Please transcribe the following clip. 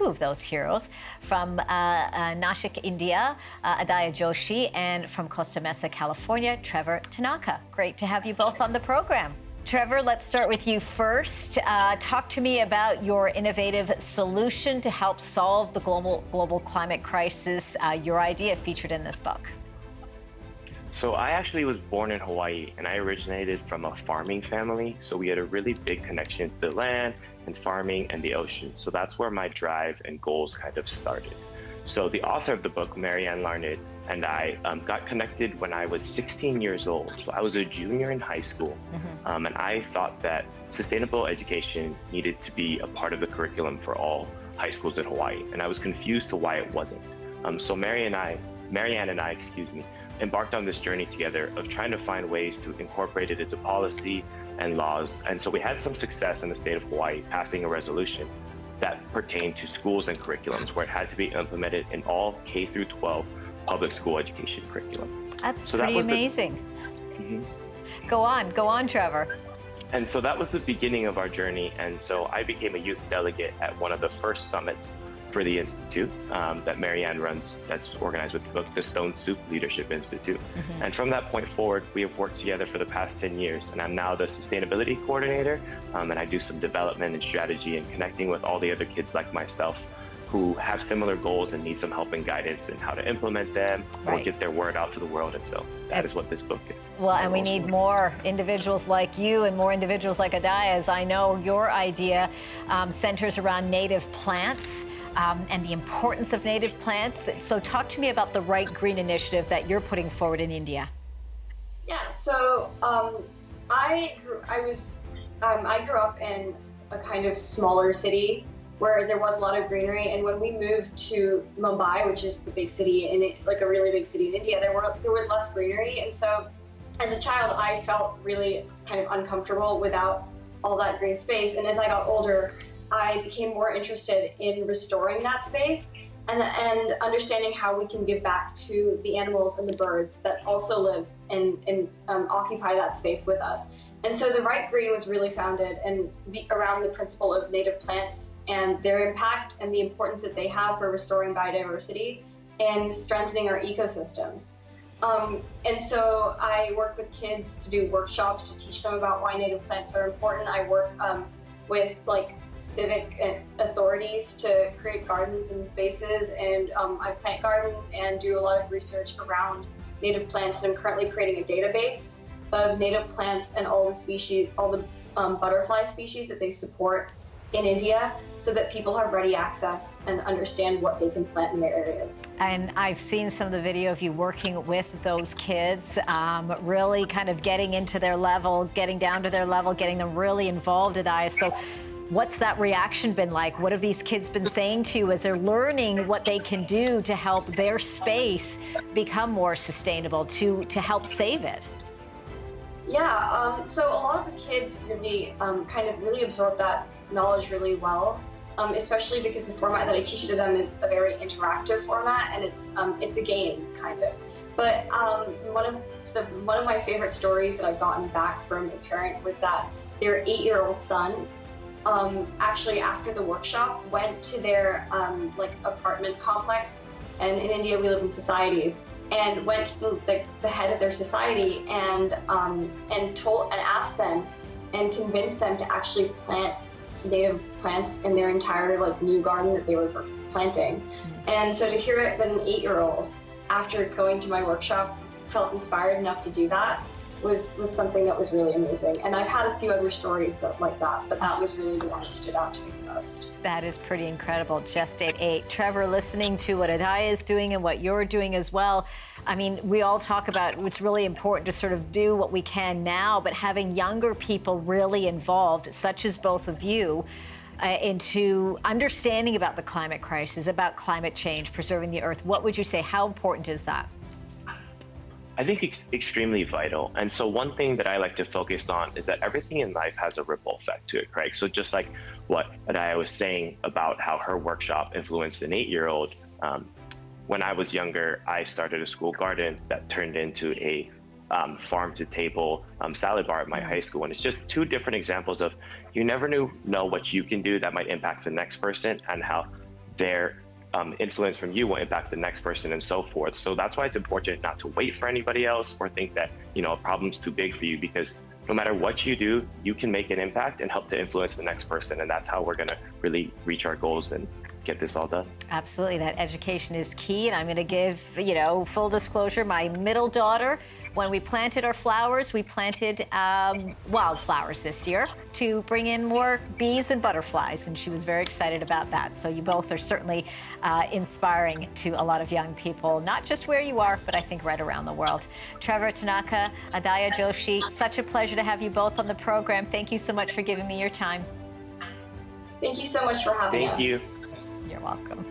two of those heroes from Nashik, India, Aadya Joshi, and from Costa Mesa, California, Trevor Tanaka. Great to have you both on the program. Trevor, let's start with you first. Talk to me about your innovative solution to help solve the global climate crisis, your idea featured in this book. So I actually was born in Hawaii, and I originated from a farming family. So we had a really big connection to the land and farming and the ocean. So that's where my drive and goals kind of started. So the author of the book, Marianne Larned, and I got connected when I was 16 years old. So I was a junior in high school, and I thought that sustainable education needed to be a part of the curriculum for all high schools in Hawaii, and I was confused to why it wasn't. So Marianne and I, embarked on this journey together of trying to find ways to incorporate it into policy and laws. And so we had some success in the state of Hawaii passing a resolution that pertained to schools and curriculums where it had to be implemented in all K through 12 public school education curriculum. That's pretty amazing. Go on, Trevor. And so that was the beginning of our journey. And so I became a youth delegate at one of the first summits for the Institute that Marianne runs, that's organized with the book, the Stone Soup Leadership Institute. And from that point forward, we have worked together for the past 10 years. And I'm now the sustainability coordinator, and I do some development and strategy and connecting with all the other kids like myself who have similar goals and need some help and guidance in how to implement them or get their word out to the world. And so that is what this book is. Well, and we need more individuals like you and more individuals like Aadya, as I know your idea centers around native plants and the importance of native plants. So talk to me about the Right Green initiative that you're putting forward in India. Yeah, so I grew up in a kind of smaller city where there was a lot of greenery, and when we moved to Mumbai, which is the big city like a really big city in India, there was less greenery, and so as a child I felt really kind of uncomfortable without all that green space. And as I got older, I became more interested in restoring that space and understanding how we can give back to the animals and the birds that also live and occupy that space with us. And so the Right Green was really founded around the principle of native plants and their impact and the importance that they have for restoring biodiversity and strengthening our ecosystems. And so I work with kids to do workshops to teach them about why native plants are important. I work with civic authorities to create gardens and spaces, and I plant gardens and do a lot of research around native plants. And I'm currently creating a database of native plants and all the species, all the butterfly species that they support in India, so that people have ready access and understand what they can plant in their areas. And I've seen some of the video of you working with those kids, really kind of getting into their level, getting down to their level, getting them really involved at Aadya. So what's that reaction been like? What have these kids been saying to you as they're learning what they can do to help their space become more sustainable, to help save it? Yeah, so a lot of the kids really really absorb that knowledge really well, especially because the format that I teach to them is a very interactive format, and it's a game kind of. But one of my favorite stories that I've gotten back from a parent was that their 8-year-old son actually after the workshop went to their apartment complex, and in India we live in societies, and went to the head of their society and asked them and convinced them to actually plant native plants in their entire new garden that they were planting. And so to hear it that an 8-year-old, after going to my workshop, felt inspired enough to do that was something that was really amazing. And I've had a few other stories like that, but that was really the one that stood out to me the most. That is pretty incredible. Just 8. Trevor, listening to what Aadya is doing and what you're doing as well, I mean, we all talk about it's really important to sort of do what we can now, but having younger people really involved, such as both of you, into understanding about the climate crisis, about climate change, preserving the earth. What would you say? How important is that? I think it's extremely vital. And so one thing that I like to focus on is that everything in life has a ripple effect to it, Craig. So just like what Aadya was saying about how her workshop influenced an 8-year-old, when I was younger, I started a school garden that turned into a farm-to-table salad bar at my high school. And it's just two different examples of you never know what you can do that might impact the next person, and how their influence from you will impact the next person and so forth. So that's why it's important not to wait for anybody else or think that, a problem's too big for you, because no matter what you do, you can make an impact and help to influence the next person. And that's how we're going to really reach our goals and get this all done. Absolutely. That education is key. And I'm going to give, full disclosure, my middle daughter, when we planted our flowers, we planted wildflowers this year to bring in more bees and butterflies. And she was very excited about that. So you both are certainly inspiring to a lot of young people, not just where you are, but I think right around the world. Trevor, Tanaka, Aadya, Joshi, such a pleasure to have you both on the program. Thank you so much for giving me your time. Thank you so much for having us. Thank you. You're welcome.